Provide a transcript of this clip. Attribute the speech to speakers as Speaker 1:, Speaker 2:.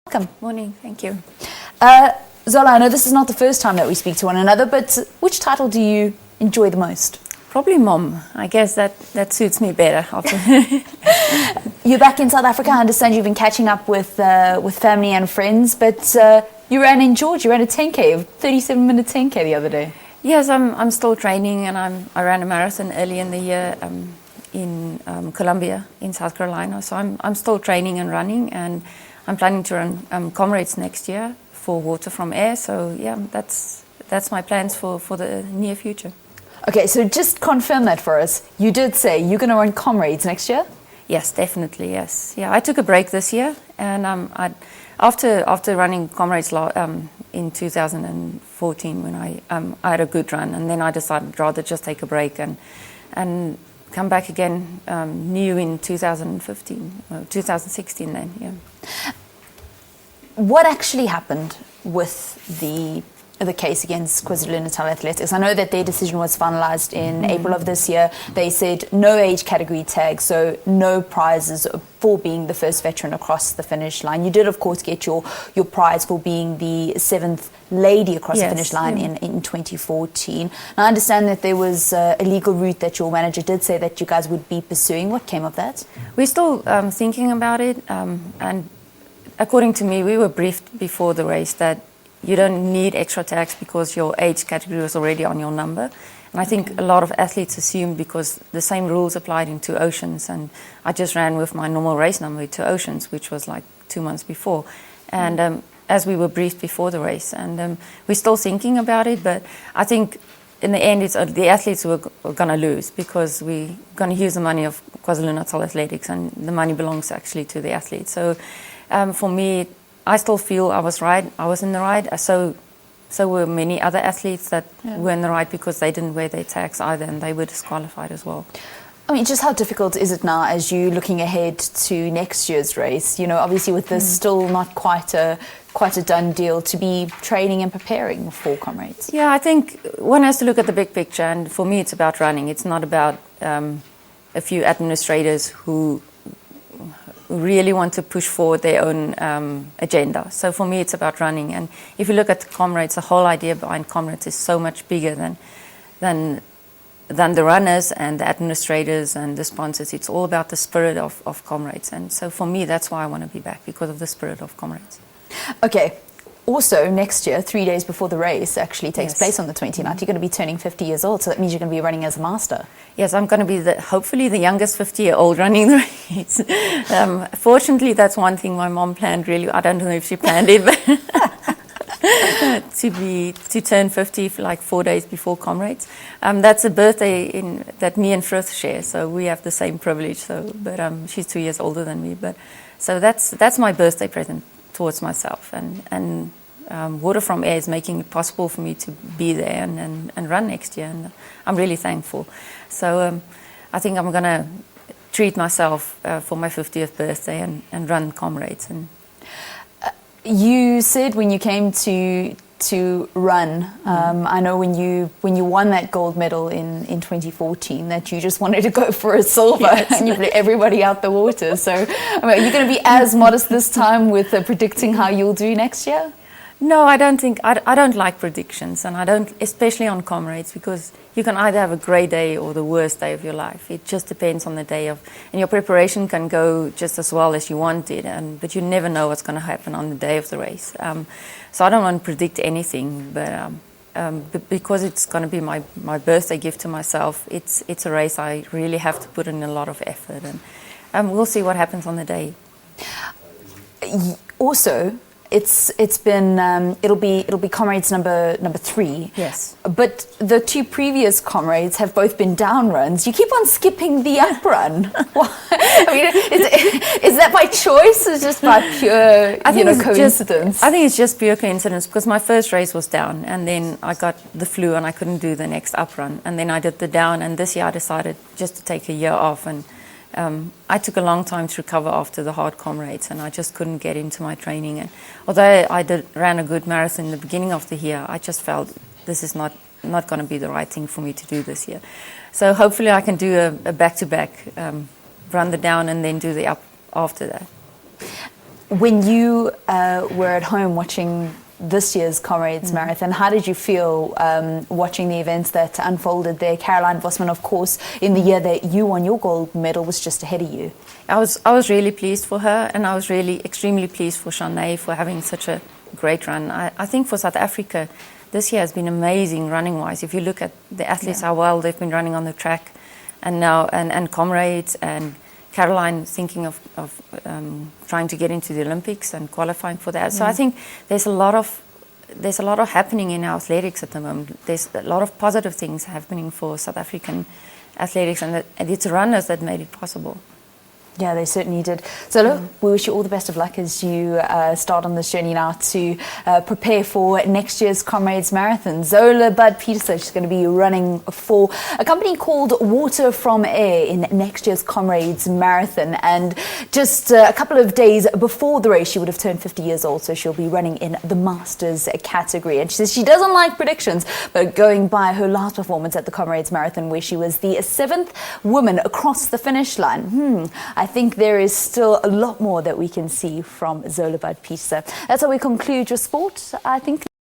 Speaker 1: Welcome.
Speaker 2: Morning, thank you.
Speaker 1: Zola, I know this is not the first time that we speak to one another, but which title do you enjoy the most?
Speaker 2: Probably mom. I guess that suits me better.
Speaker 1: You're back in South Africa. I understand you've been catching up with family and friends, but you ran in Georgia. You ran a 10K, a 37-minute 10K the other day.
Speaker 2: Yes, I'm still training, and I ran a marathon early in the year in Columbia, in South Carolina. So I'm still training and running, and I'm planning to run Comrades next year for water from air. So yeah, that's my plans for the near future.
Speaker 1: Okay, so just confirm that for us. You did say you're going to run Comrades next year?
Speaker 2: Yes, definitely, yes. Yeah, I took a break this year, and after running Comrades in 2014, when I had a good run, and then I decided I'd rather just take a break and come back again new in 2016 then, yeah.
Speaker 1: What actually happened with the case against KwaZuluNatal Athletics? I know that their decision was finalised in April of this year. They said no age category tag, so no prizes for being the first veteran across the finish line. You did, of course, get your prize for being the 7th lady across the finish line in 2014. Now, I understand that there was a legal route that your manager did say that you guys would be pursuing. What came of that?
Speaker 2: We're still thinking about it, and according to me, we were briefed before the race that you don't need extra tags because your age category was already on your number. And I think a lot of athletes assume because the same rules applied in 2 Oceans, and I just ran with my normal race number in 2 Oceans, which was like 2 months before. And as we were briefed before the race, and we're still thinking about it, but I think in the end, it's the athletes who are going to lose because we're going to use the money of KwaZuluNatal Athletics, and the money belongs actually to the athletes. So for me, I still feel I was right. I was in the right. So were many other athletes that were in the right because they didn't wear their tags either, and they were disqualified as well.
Speaker 1: I mean, just how difficult is it now as you're looking ahead to next year's race? You know, obviously with this still not quite a done deal, to be training and preparing for Comrades.
Speaker 2: Yeah, I think one has to look at the big picture, and for me, it's about running. It's not about a few administrators who really want to push forward their own agenda. So for me, it's about running. And if you look at Comrades, the whole idea behind Comrades is so much bigger than the runners and the administrators and the sponsors. It's all about the spirit of Comrades. And so for me, that's why I want to be back, because of the spirit of Comrades.
Speaker 1: Okay. Also, next year, 3 days before the race actually takes place on the 29th, you're going to be turning 50 years old, so that means you're going to be running as a master.
Speaker 2: Yes, I'm going to be hopefully the youngest 50-year-old running the race. Fortunately, that's one thing my mom planned really. I don't know if she planned it, but to turn 50 for like 4 days before Comrades. That's a birthday that me and Frith share, so we have the same privilege. But she's 2 years older than me. So that's my birthday present towards myself, and Water from Air is making it possible for me to be there and run next year, and I'm really thankful. So I think I'm going to treat myself for my 50th birthday and run Comrades. And
Speaker 1: you said when you came to run, I know when you won that gold medal in 2014 that you just wanted to go for a silver, and you blew everybody out the water. So are you going to be as modest this time with predicting how you'll do next year?
Speaker 2: No, I don't think. I don't like predictions, and I don't, especially on Comrades, because you can either have a great day or the worst day of your life. It just depends on the day and your preparation can go just as well as you wanted, but you never know what's going to happen on the day of the race. So I don't want to predict anything, but because it's going to be my birthday gift to myself, it's a race I really have to put in a lot of effort, and we'll see what happens on the day.
Speaker 1: Also, it'll be Comrades number 3.
Speaker 2: Yes.
Speaker 1: But the 2 previous Comrades have both been down runs. You keep on skipping the up run. I mean, is that by choice or is just by pure coincidence?
Speaker 2: I think it's just pure coincidence, because my first race was down, and then I got the flu and I couldn't do the next up run, and then I did the down, and this year I decided just to take a year off, and I took a long time to recover after the hard Comrades, and I just couldn't get into my training. And although I ran a good marathon in the beginning of the year, I just felt this is not going to be the right thing for me to do this year. So hopefully I can do a back-to-back, run the down and then do the up after that.
Speaker 1: When you were at home watching this year's Comrades Marathon, how did you feel watching the events that unfolded there? Caroline Vosman, of course, in the year that you won your gold medal, was just ahead of you.
Speaker 2: I was really pleased for her, and I was really extremely pleased for Shanae for having such a great run. I think for South Africa, this year has been amazing running-wise. If you look at the athletes, how well they've been running on the track, and now and Comrades and Caroline thinking of trying to get into the Olympics and qualifying for that. So I think there's a lot of happening in our athletics at the moment. There's a lot of positive things happening for South African athletics, and it's runners that made it possible.
Speaker 1: Yeah, they certainly did. Zola, we wish you all the best of luck as you start on this journey now to prepare for next year's Comrades Marathon. Zola Budd Pieterse, she's going to be running for a company called Water from Air in next year's Comrades Marathon. And just a couple of days before the race, she would have turned 50 years old, so she'll be running in the Masters category. And she says she doesn't like predictions, but going by her last performance at the Comrades Marathon, where she was the 7th woman across the finish line, I think there is still a lot more that we can see from Zola Budd Pieterse. That's how we conclude your sport, I think.